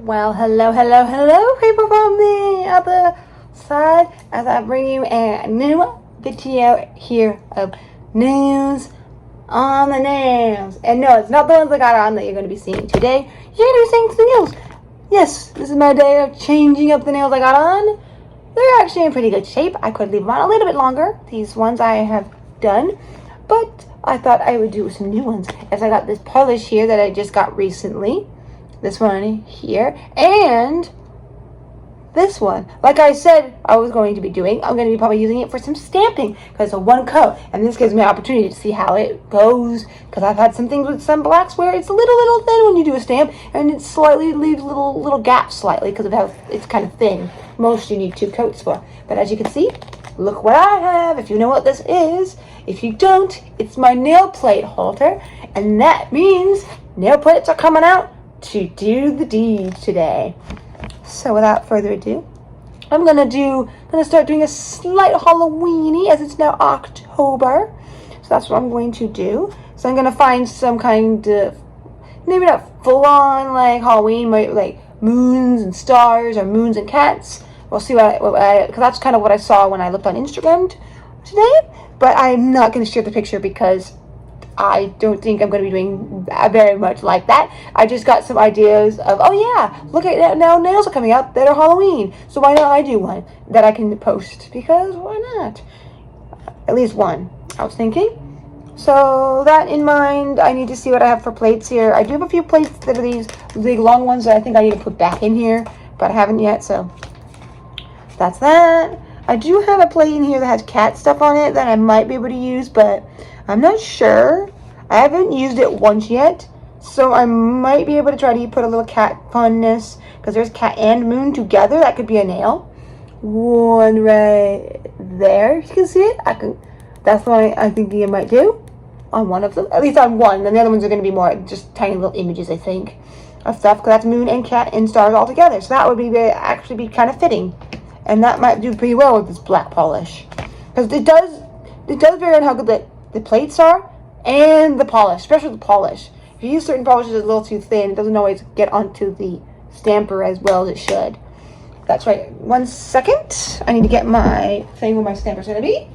Well, hello, people from the other side, as I bring you a new video here of news on the nails. And no, it's not the ones I got on that you're going to be seeing today. You're going to be seeing some nails. Yes, this is my day of changing up the nails I got on. They're actually in pretty good shape. I could leave them on a little bit longer. These ones I have done, but I thought I would do some new ones, as I got this polish here that I just got recently. This one here, and this one. Like I said I was going to be doing, I'm going to be probably using it for some stamping, because it's a one coat, and this gives me an opportunity to see how it goes, because I've had some things with some blacks where it's a little thin when you do a stamp, and it slightly leaves little gaps slightly, because of how it's kind of thin. Most you need 2 coats for, but as you can see, look what I have. If you know what this is, if you don't, it's my nail plate holder, and that means nail plates are coming out to do the deed today. So without further ado, I'm gonna start doing a slight Halloweeny, as it's now October. So that's what I'm going to do. So I'm gonna find some kind of, maybe not full on like Halloween, but like moons and stars or moons and cats. We'll see because that's kind of what I saw when I looked on Instagram today. But I'm not gonna share the picture because I don't think I'm going to be doing very much like that. I just got some ideas of, oh yeah, look at that, now nails are coming out that are Halloween. So why not I do one that I can post? Because why not? At least one, I was thinking. So that in mind, I need to see what I have for plates here. I do have a few plates that are these big long ones that I think I need to put back in here, but I haven't yet, so that's that. I do have a plate in here that has cat stuff on it that I might be able to use, but I'm not sure. I haven't used it once yet, so I might be able to try to put a little cat funness, because there's cat and moon together. That could be a nail. One right there. You can see it. That's the one I'm thinking I might do on one of them. At least on one. And the other ones are going to be more just tiny little images, I think, of stuff, because that's moon and cat and stars all together. So that would be actually be kind of fitting, and that might do pretty well with this black polish, because it does vary on how good the plates are and the polish, especially the polish. If you use certain polishes a little too thin, it doesn't always get onto the stamper as well as it should. That's right. 1 second. I need to get my thing where my stamper's going to be.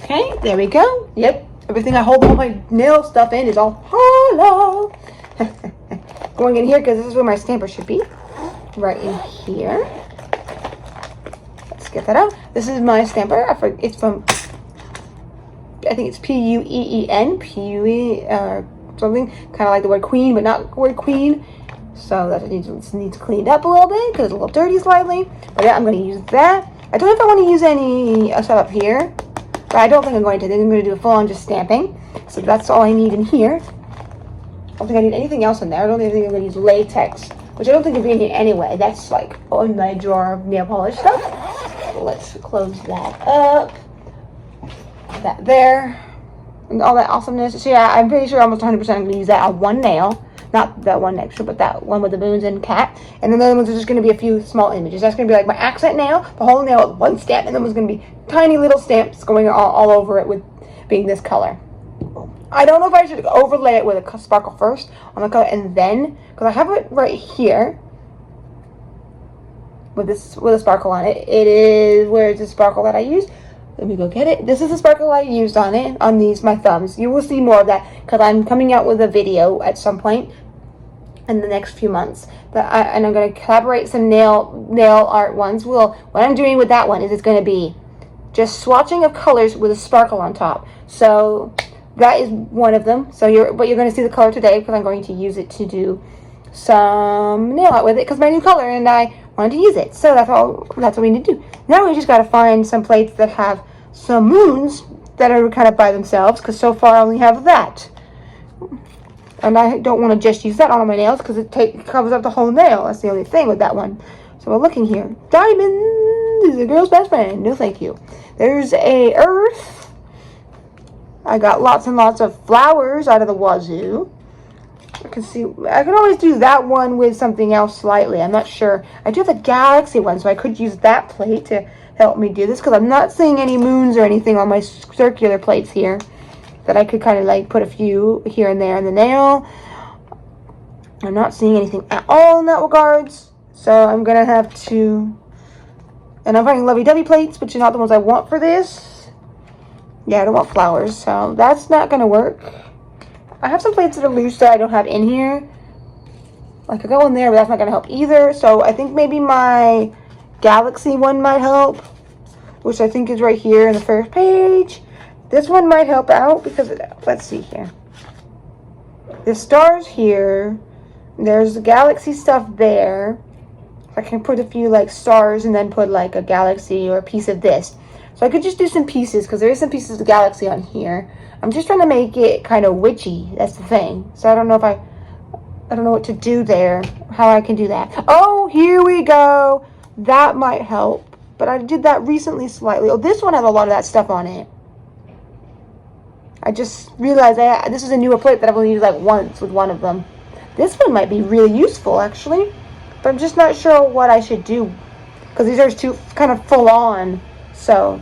Okay, there we go. Yep, everything I hold all my nail stuff in is all hollow. Going in here, because this is where my stamper should be. Right in here. Let's get that out. This is my stamper. It's from, I think it's P-U-E-E-N, P-U-E, or something, kind of like the word queen, but not the word queen. So that needs cleaned up a little bit, because it's a little dirty slightly. But yeah, I'm going to use that. I don't know if I want to use any stuff up here, but I don't think I'm going to. I think I'm going to do a full-on just stamping. So that's all I need in here. I don't think I need anything else in there. I don't think I'm going to use latex, which I don't think would be in here anyway. That's like in my drawer of nail polish stuff. So let's close that up. That there. And all that awesomeness. So yeah, I'm pretty sure almost 100% I'm going to use that on one nail. Not that one extra, but that one with the moons and cat. And then the other ones are just going to be a few small images. That's going to be like my accent nail, the whole nail with one stamp. And then there's going to be tiny little stamps going all over it with being this color. I don't know if I should overlay it with a sparkle first on the color and then, because I have it right here with a sparkle on it. It is, where is the sparkle that I used? Let me go get it. This is the sparkle I used on it, on my thumbs. You will see more of that, because I'm coming out with a video at some point in the next few months. And I'm going to collaborate some nail art ones. What I'm doing with that one is it's going to be just swatching of colors with a sparkle on top. So that is one of them. So you're going to see the color today, because I'm going to use it to do some nail art with it, because my new color, and I wanted to use it. So that's what we need to do. Now we just got to find some plates that have some moons that are kind of by themselves, because so far I only have that. And I don't want to just use that on my nails, because it covers up the whole nail. That's the only thing with that one. So we're looking here. Diamond is a girl's best friend. No thank you. There's a earth. I got lots and lots of flowers out of the wazoo. I can always do that one with something else slightly. I'm not sure. I do have the galaxy one, so I could use that plate to help me do this, because I'm not seeing any moons or anything on my circular plates here that I could kind of like put a few here and there in the nail. I'm not seeing anything at all in that regards. So I'm going to have to... And I'm finding lovey-dovey plates, which are not the ones I want for this. Yeah, I don't want flowers, so that's not going to work. I have some plates that are loose that I don't have in here. I could go in there, but that's not going to help either. So I think maybe my galaxy one might help, which I think is right here in the first page. This one might help out because, let's see here. The stars here. There's the galaxy stuff there. I can put a few like stars and then put like a galaxy or a piece of this. So I could just do some pieces because there is some pieces of the galaxy on here. I'm just trying to make it kind of witchy. That's the thing. So I don't know if I don't know what to do there. How I can do that. Oh, here we go. That might help. But I did that recently slightly. Oh, this one has a lot of that stuff on it. I just realized this is a newer plate that I've only used like once with one of them. This one might be really useful actually. But I'm just not sure what I should do. Because these are too kind of full on. So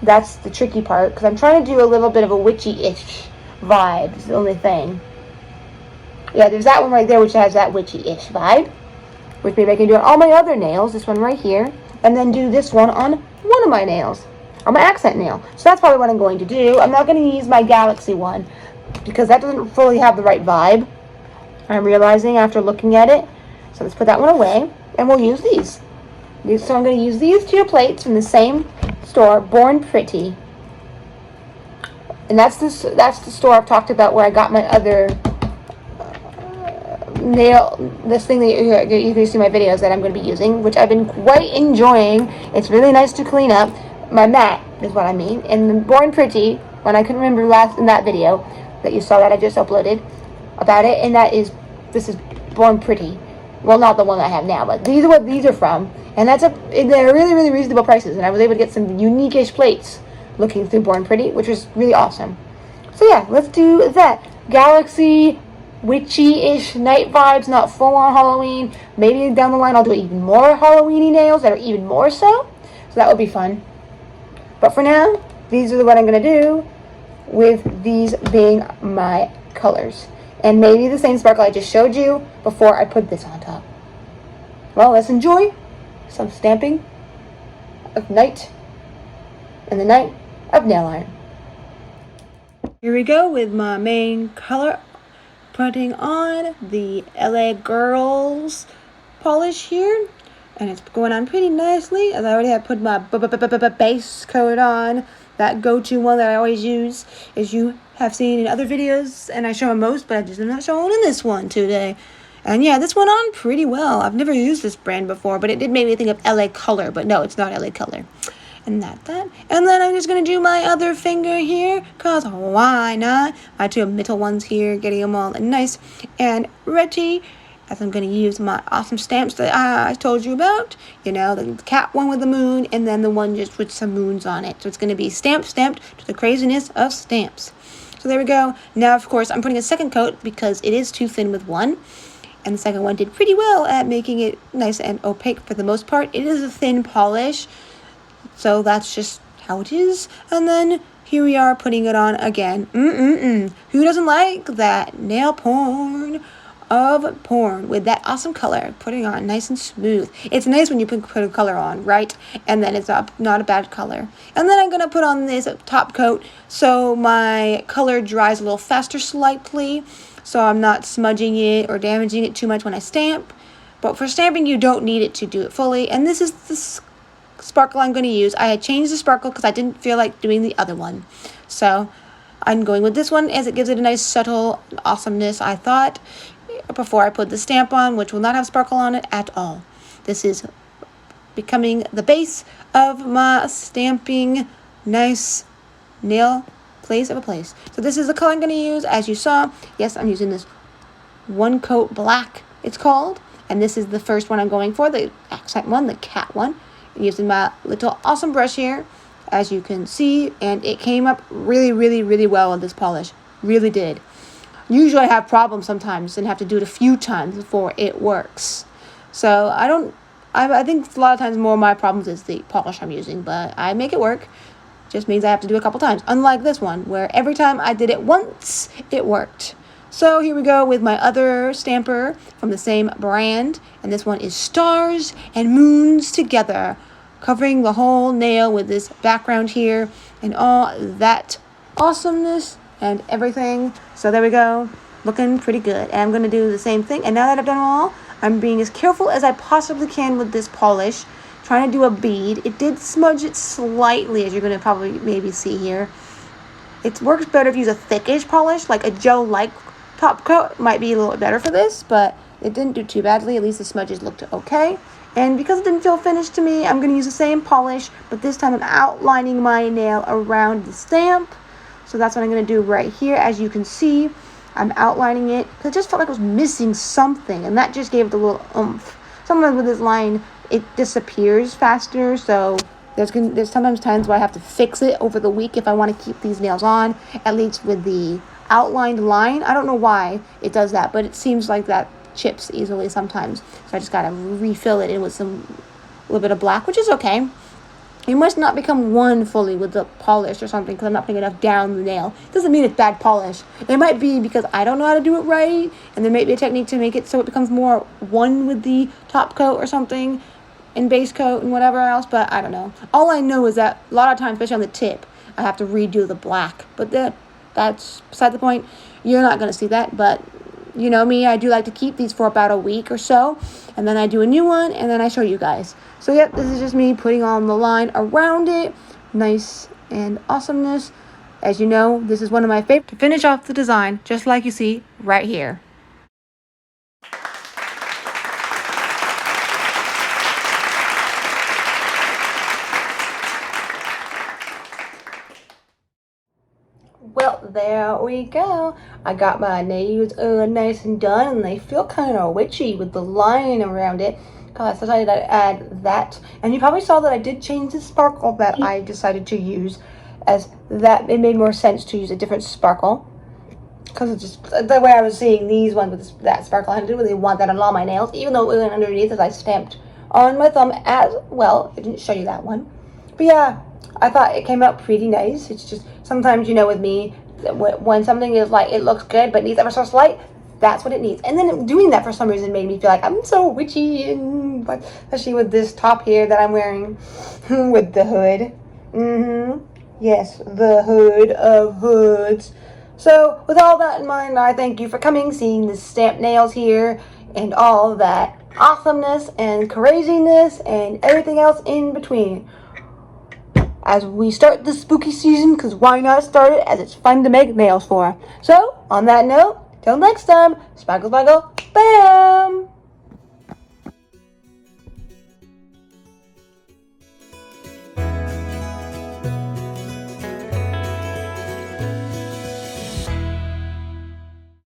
that's the tricky part. Because I'm trying to do a little bit of a witchy-ish vibe. Is the only thing. Yeah, there's that one right there which has that witchy-ish vibe. Which maybe I can do on all my other nails. This one right here. And then do this one on one of my nails. On my accent nail. So that's probably what I'm going to do. I'm not going to use my galaxy one. Because that doesn't fully have the right vibe. I'm realizing after looking at it. So let's put that one away. And we'll use these. So I'm going to use these two plates from the same store. Born Pretty. And that's the store I've talked about where I got my other nail, this thing that you can see my videos that I'm going to be using, which I've been quite enjoying. It's really nice to clean up. My mat is what I mean. And Born Pretty, when I couldn't remember last in that video that you saw that I just uploaded about it, and this is Born Pretty. Well, not the one I have now, but these are what these are from. And they're really, really reasonable prices. And I was able to get some unique-ish plates looking through Born Pretty, which was really awesome. So yeah, let's do that. Galaxy, witchy-ish night vibes, not full-on Halloween. Maybe down the line I'll do even more Halloween-y nails that are even more so. So that would be fun. But for now, these are what I'm going to do with these being my colors. And maybe the same sparkle I just showed you before I put this on top. Well, let's enjoy some stamping of night and the night of nail art. Here we go with my main color. Putting on the LA Girls polish here. And it's going on pretty nicely. As I already have put my base coat on. That go-to one that I always use, as you have seen in other videos, and I show them most, but I just am not showing in this one today. And yeah, this went on pretty well. I've never used this brand before, but it did make me think of LA Color, but no, it's not LA Color. And that. And then I'm just going to do my other finger here, because why not? My two middle ones here, getting them all nice and ready. As I'm going to use my awesome stamps that I told you about. You know, the cat one with the moon, and then the one just with some moons on it. So it's going to be stamped to the craziness of stamps. So there we go. Now, of course, I'm putting a second coat because it is too thin with one. And the second one did pretty well at making it nice and opaque for the most part. It is a thin polish. So that's just how it is. And then here we are putting it on again. Who doesn't like that? Nail porn of porn with that awesome color, putting on nice and smooth. It's nice when you put a color on, right? And then it's not a bad color. And then I'm going to put on this top coat so my color dries a little faster slightly, so I'm not smudging it or damaging it too much when I stamp. But for stamping, you don't need it to do it fully. And this is the sparkle I'm going to use. I had changed the sparkle because I didn't feel like doing the other one. So I'm going with this one as it gives it a nice subtle awesomeness, I thought, before I put the stamp on, which will not have sparkle on it at all. This is becoming the base of my stamping nice nail place of a place. So this is the color I'm going to use. As you saw, yes, I'm using this one coat black, it's called. And this is the first one I'm going for, the accent one, the cat one. I'm using my little awesome brush here, as you can see. And it came up really, really, really well with this polish. Really did. Usually I have problems sometimes and have to do it a few times before it works. So I think a lot of times more of my problems is the polish I'm using, but I make it work. Just means I have to do it a couple times. Unlike this one, where every time I did it once, it worked. So here we go with my other stamper from the same brand. And this one is Stars and Moons Together, covering the whole nail with this background here and all that awesomeness and everything. So there we go, looking pretty good. And I'm going to do the same thing. And now that I've done them all, I'm being as careful as I possibly can with this polish, trying to do a bead. It did smudge it slightly, as you're going to probably maybe see here. It works better if you use a thickish polish, like a gel-like top coat might be a little better for this, but it didn't do too badly. At least the smudges looked okay. And because it didn't feel finished to me, I'm going to use the same polish, but this time I'm outlining my nail around the stamp. So that's what I'm going to do right here. As you can see, I'm outlining it because it just felt like I was missing something, and that just gave it a little oomph. Sometimes with this line, it disappears faster, so there's sometimes times where I have to fix it over the week if I want to keep these nails on, at least with the outlined line. I don't know why it does that, but it seems like that chips easily sometimes. So I just gotta refill it in with a little bit of black, which is okay. You must not become one fully with the polish or something because I'm not putting enough down the nail. It doesn't mean it's bad polish. It might be because I don't know how to do it right, and there may be a technique to make it so it becomes more one with the top coat or something, and base coat and whatever else, but I don't know. All I know is that a lot of times, especially on the tip, I have to redo the black. But that's beside the point. You're not going to see that, but you know me, I do like to keep these for about a week or so, and then I do a new one, and then I show you guys. So yep, this is just me putting on the line around it. Nice and awesomeness. As you know, this is one of my favorites to finish off the design, just like you see right here. Well, there we go. I got my nails nice and done, and they feel kind of witchy with the line around it. Because I decided to add that. And you probably saw that I did change the sparkle that I decided to use, as that it made more sense to use a different sparkle. Because it's just the way I was seeing these ones with that sparkle. I didn't really want that on all my nails, even though it went underneath as I stamped on my thumb as well. I didn't show you that one. But yeah, I thought it came out pretty nice. It's just sometimes, you know, with me, when something is like, it looks good but needs ever so slight, that's what it needs. And then doing that for some reason made me feel like I'm so witchy, and especially with this top here that I'm wearing with the hood. Yes, the hood of hoods. So with all that in mind, I thank you for coming, seeing the stamped nails here, and all that awesomeness and craziness and everything else in between. As we start the spooky season, because why not start it as it's fun to make nails for. So, on that note, till next time, sparkle, sparkle, bam!